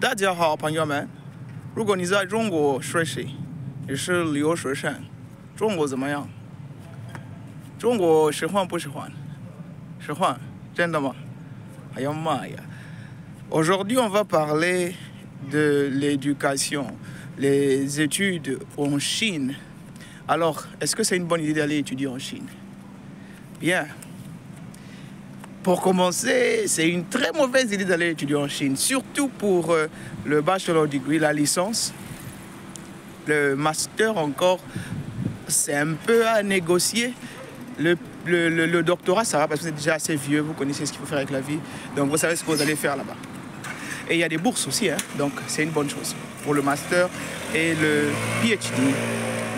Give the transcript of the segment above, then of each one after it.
大家好，朋友们。如果你在中国学习，你是留学生，中国怎么样？中国喜欢不喜欢？喜欢，真的吗？哎呀妈呀！Aujourd'hui, on va parler de l'éducation, les études en Chine. Alors, est-ce que c'est une bonne idée d'aller étudier en Chine? Bien. Pour commencer, c'est une très mauvaise idée d'aller étudier en Chine, surtout pour le bachelor degree, la licence. Le master encore, c'est un peu à négocier. Le doctorat, ça va parce que vous êtes déjà assez vieux, vous connaissez ce qu'il faut faire avec la vie, donc vous savez ce que vous allez faire là-bas. Et il y a des bourses aussi, hein, donc c'est une bonne chose pour le master et le PhD,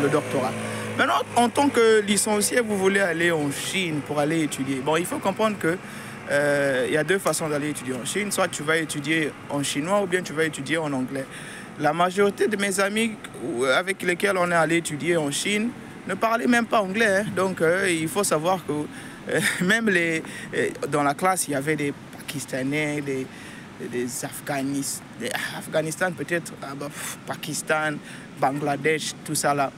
le doctorat. Maintenant, en tant que licencié, vous voulez aller en Chine pour aller étudier. Bon, il faut comprendre que il y a deux façons d'aller étudier en Chine. Soit tu vas étudier en chinois ou bien tu vas étudier en anglais. La majorité de mes amis avec lesquels on est allé étudier en Chine ne parlaient même pas anglais. Hein. Donc, il faut savoir que même dans la classe, il y avait des Pakistanais, des Afghanistan peut-être, Pakistan, Bangladesh, tout ça là.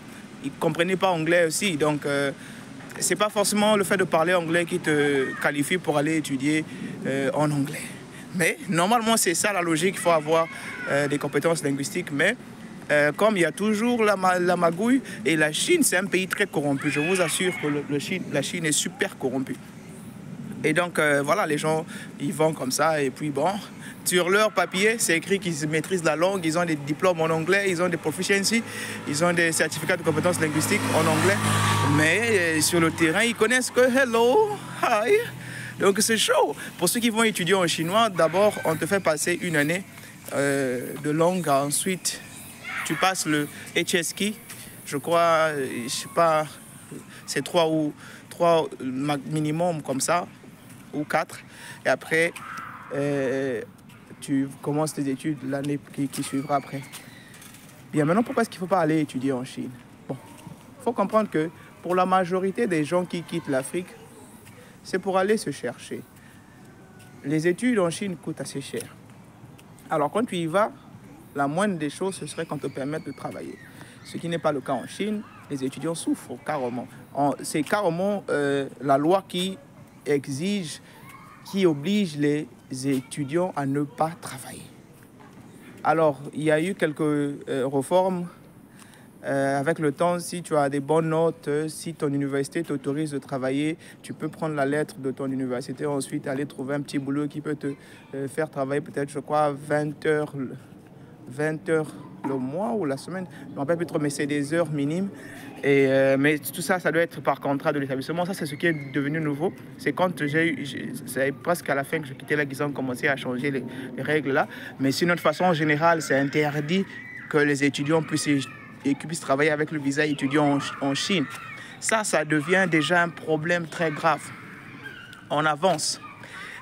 Ils ne comprenaient pas anglais aussi. Donc, ce n'est pas forcément le fait de parler anglais qui te qualifie pour aller étudier en anglais. Mais normalement, c'est ça la logique. Il faut avoir des compétences linguistiques. Mais comme il y a toujours la magouille, et la Chine, c'est un pays très corrompu. Je vous assure que la Chine est super corrompue. Et donc, voilà, les gens, ils vont comme ça. Et puis, bon, sur leur papier, c'est écrit qu'ils maîtrisent la langue, ils ont des diplômes en anglais, ils ont des proficiency, ils ont des certificats de compétences linguistiques en anglais. Mais sur le terrain, ils connaissent que hello, hi. Donc, c'est chaud. Pour ceux qui vont étudier en chinois, d'abord, on te fait passer une année de langue. Ensuite, tu passes le HSK. Je crois, je sais pas, c'est 3 minimum comme ça, ou 4. Et après, tu commences tes études l'année qui suivra après. Bien, maintenant, pourquoi est-ce qu'il ne faut pas aller étudier en Chine? Bon, il faut comprendre que pour la majorité des gens qui quittent l'Afrique, c'est pour aller se chercher. Les études en Chine coûtent assez cher. Alors, quand tu y vas, la moindre des choses, ce serait qu'on te permette de travailler. Ce qui n'est pas le cas en Chine, les étudiants souffrent carrément. C'est carrément la loi qui exige, qui oblige les étudiants à ne pas travailler. Alors, il y a eu quelques réformes. Avec le temps, si tu as des bonnes notes, si ton université t'autorise de travailler, tu peux prendre la lettre de ton université, ensuite aller trouver un petit boulot qui peut te faire travailler peut-être, je crois, 20 heures le mois ou la semaine. Je ne me rappelle plus trop, mais c'est des heures minimes. Mais tout ça, ça doit être par contrat de l'établissement. Ça, c'est ce qui est devenu nouveau. C'est quand c'est presque à la fin que je quittais là qu'ils ont commencé à changer les règles là. Mais sinon, de façon générale, c'est interdit que les étudiants puissent travailler avec le visa étudiant en Chine. Ça devient déjà un problème très grave. On avance.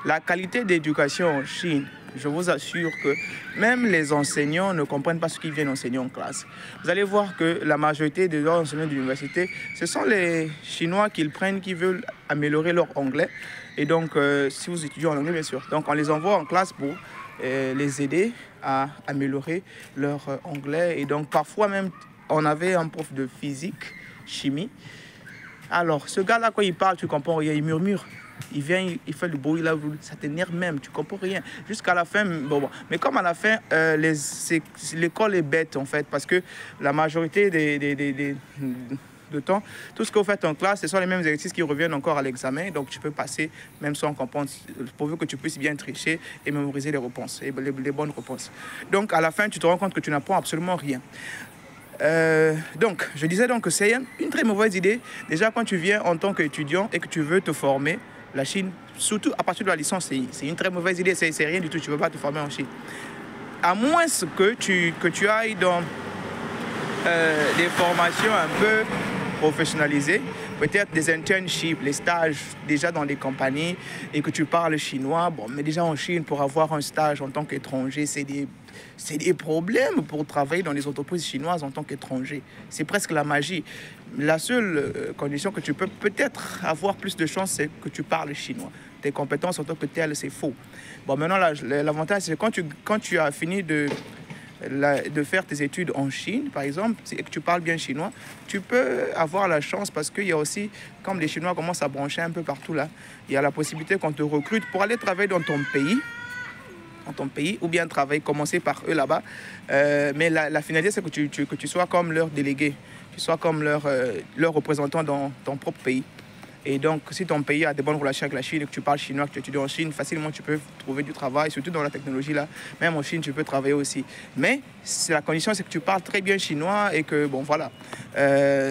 La qualité d'éducation en Chine, je vous assure que même les enseignants ne comprennent pas ce qu'ils viennent enseigner en classe. Vous allez voir que la majorité des enseignants de l'université, ce sont les Chinois qu'ils prennent qui veulent améliorer leur anglais. Et donc, si vous étudiez en anglais, bien sûr. Donc, on les envoie en classe pour les aider à améliorer leur anglais. Et donc, parfois même, on avait un prof de physique, chimie. Alors, ce gars-là, quand il parle, tu comprends rien, il murmure. Il vient, il fait le bruit là, ça t'énerve même, tu comprends rien. Jusqu'à la fin, bon. Mais comme à la fin, l'école est bête en fait, parce que la majorité de temps, tout ce que vous faites en classe, ce sont les mêmes exercices qui reviennent encore à l'examen. Donc, tu peux passer, même sans comprendre, pourvu que tu puisses bien tricher et mémoriser les réponses, et les bonnes réponses. Donc, à la fin, tu te rends compte que tu n'apprends absolument rien. Donc, je disais donc que c'est une très mauvaise idée. Déjà, quand tu viens en tant qu'étudiant et que tu veux te former, la Chine, surtout à partir de la licence, c'est une très mauvaise idée. C'est rien du tout. Tu ne veux pas te former en Chine. À moins que tu ailles dans des formations un peu professionnalisées. peut-être des internships, les stages déjà dans les compagnies et que tu parles chinois. Bon, mais déjà en Chine, pour avoir un stage en tant qu'étranger, c'est des problèmes pour travailler dans les entreprises chinoises en tant qu'étranger. C'est presque la magie. La seule condition que tu peux peut-être avoir plus de chance, c'est que tu parles chinois. Tes compétences en tant que telles, c'est faux. Bon, maintenant, l'avantage, c'est que quand tu as fini de faire tes études en Chine, par exemple, et que tu parles bien chinois, tu peux avoir la chance parce qu'il y a aussi, comme les Chinois commencent à brancher un peu partout là, il y a la possibilité qu'on te recrute pour aller travailler dans ton pays, ou bien commencer par eux là-bas. Mais la finalité, c'est que tu sois comme leur délégué, tu sois comme leur représentant dans ton propre pays. Et donc, si ton pays a des bonnes relations avec la Chine et que tu parles chinois, que tu étudies en Chine, facilement tu peux trouver du travail, surtout dans la technologie là. Même en Chine, tu peux travailler aussi. Mais la condition, c'est que tu parles très bien chinois et que, bon, voilà.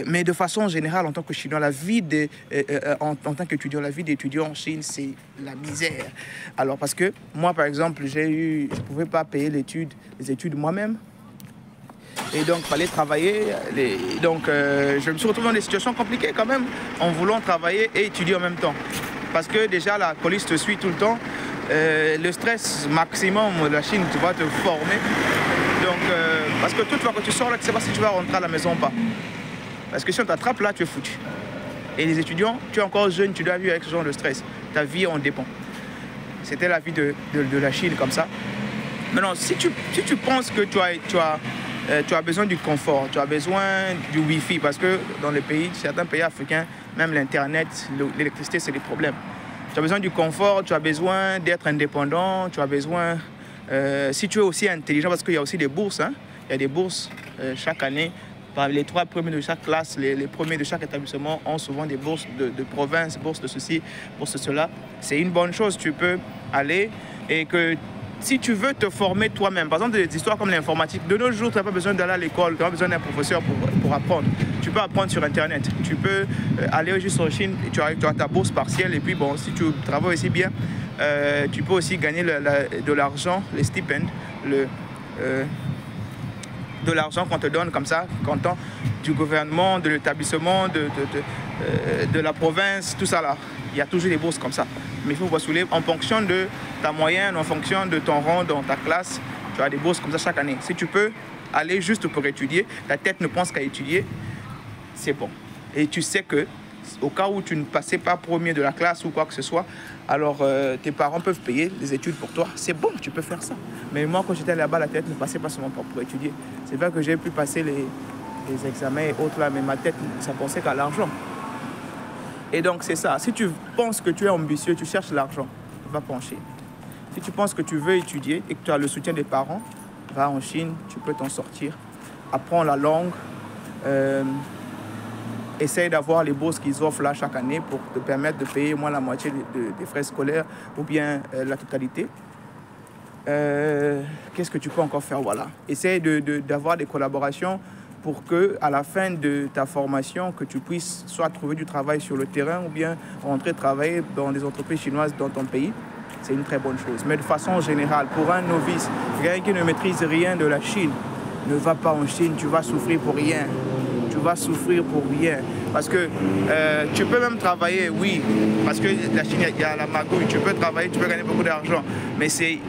Mais de façon générale, en tant que Chinois, en tant qu'étudiant, la vie d'étudiant en Chine, c'est la misère. Alors, parce que moi, par exemple, je ne pouvais pas payer les études moi-même. Et donc, il fallait travailler. Je me suis retrouvé dans des situations compliquées quand même, en voulant travailler et étudier en même temps. Parce que déjà, la police te suit tout le temps. Le stress maximum de la Chine, tu vas te former. Donc, parce que toute fois que tu sors là, tu ne sais pas si tu vas rentrer à la maison ou pas. Parce que si on t'attrape là, tu es foutu. Et les étudiants, tu es encore jeune, tu dois vivre avec ce genre de stress. Ta vie en dépend. C'était la vie de la Chine comme ça. Maintenant, si tu penses que tu as besoin du confort, tu as besoin du Wi-Fi, parce que dans certains pays africains, même l'Internet, l'électricité, c'est des problèmes. Tu as besoin du confort, tu as besoin d'être indépendant, tu as besoin... si tu es aussi intelligent, parce qu'il y a aussi des bourses, hein, il y a des bourses chaque année. Les 3 premiers de chaque classe, les premiers de chaque établissement ont souvent des bourses de province, bourses de ceci, bourses de cela. C'est une bonne chose, tu peux aller et que... Si tu veux te former toi-même, par exemple des histoires comme l'informatique, de nos jours, tu n'as pas besoin d'aller à l'école, tu n'as pas besoin d'un professeur pour apprendre. Tu peux apprendre sur Internet. Tu peux aller juste en Chine, tu as ta bourse partielle et puis bon, si tu travailles aussi bien, tu peux aussi gagner de l'argent, les stipends, de l'argent qu'on te donne comme ça, comptant du gouvernement, de l'établissement, de la province, tout ça là. Il y a toujours des bourses comme ça. Mais il faut basculer en fonction de ta moyenne, en fonction de ton rang dans ta classe. Tu as des bourses comme ça chaque année. Si tu peux aller juste pour étudier, ta tête ne pense qu'à étudier, c'est bon. Et tu sais que au cas où tu ne passais pas premier de la classe ou quoi que ce soit, alors tes parents peuvent payer les études pour toi. C'est bon, tu peux faire ça. Mais moi, quand j'étais là-bas, la tête ne passait pas seulement pour étudier. C'est vrai que j'ai pu passer les examens et autres là, mais ma tête, ça pensait qu'à l'argent. Et donc, c'est ça. Si tu penses que tu es ambitieux, tu cherches l'argent, va pas en Chine. Si tu penses que tu veux étudier et que tu as le soutien des parents, va en Chine, tu peux t'en sortir. Apprends la langue. Essaye d'avoir les bourses qu'ils offrent là chaque année pour te permettre de payer au moins la moitié des frais scolaires ou bien la totalité. Qu'est-ce que tu peux encore faire? Voilà. Essaye d'avoir des collaborations pour qu'à la fin de ta formation, que tu puisses soit trouver du travail sur le terrain ou bien rentrer travailler dans des entreprises chinoises dans ton pays. C'est une très bonne chose. Mais de façon générale, pour un novice, quelqu'un qui ne maîtrise rien de la Chine, ne va pas en Chine, tu vas souffrir pour rien. Tu vas souffrir pour rien. Parce que tu peux même travailler, oui, parce que la Chine, il y a la magouille. Tu peux travailler, tu peux gagner beaucoup d'argent. Mais c'est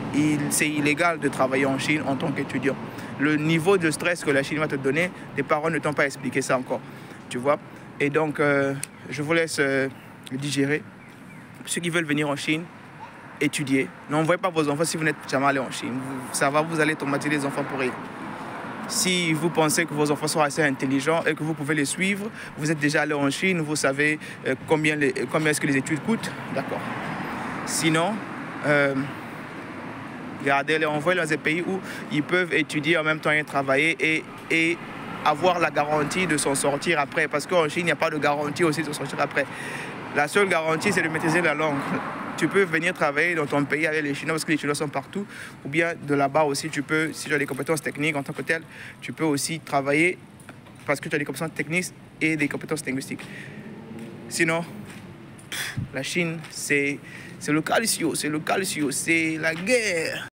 illégal de travailler en Chine en tant qu'étudiant. Le niveau de stress que la Chine va te donner, tes parents ne t'ont pas expliqué ça encore. Tu vois? Et donc, je vous laisse le digérer. Ceux qui veulent venir en Chine, étudier. N'envoyez pas vos enfants si vous n'êtes jamais allé en Chine. Vous allez traumatiser les enfants pour rien. Si vous pensez que vos enfants sont assez intelligents et que vous pouvez les suivre, vous êtes déjà allé en Chine, vous savez combien est-ce que les études coûtent, d'accord. Sinon, gardez-les, envoyez-les dans des pays où ils peuvent étudier en même temps et travailler et avoir la garantie de s'en sortir après. Parce qu'en Chine, il n'y a pas de garantie aussi de s'en sortir après. La seule garantie, c'est de maîtriser la langue. Tu peux venir travailler dans ton pays avec les Chinois parce que les Chinois sont partout. Ou bien de là-bas aussi, tu peux, si tu as des compétences techniques en tant que tel, tu peux aussi travailler parce que tu as des compétences techniques et des compétences linguistiques. Sinon, la Chine, c'est le calcio, c'est la guerre.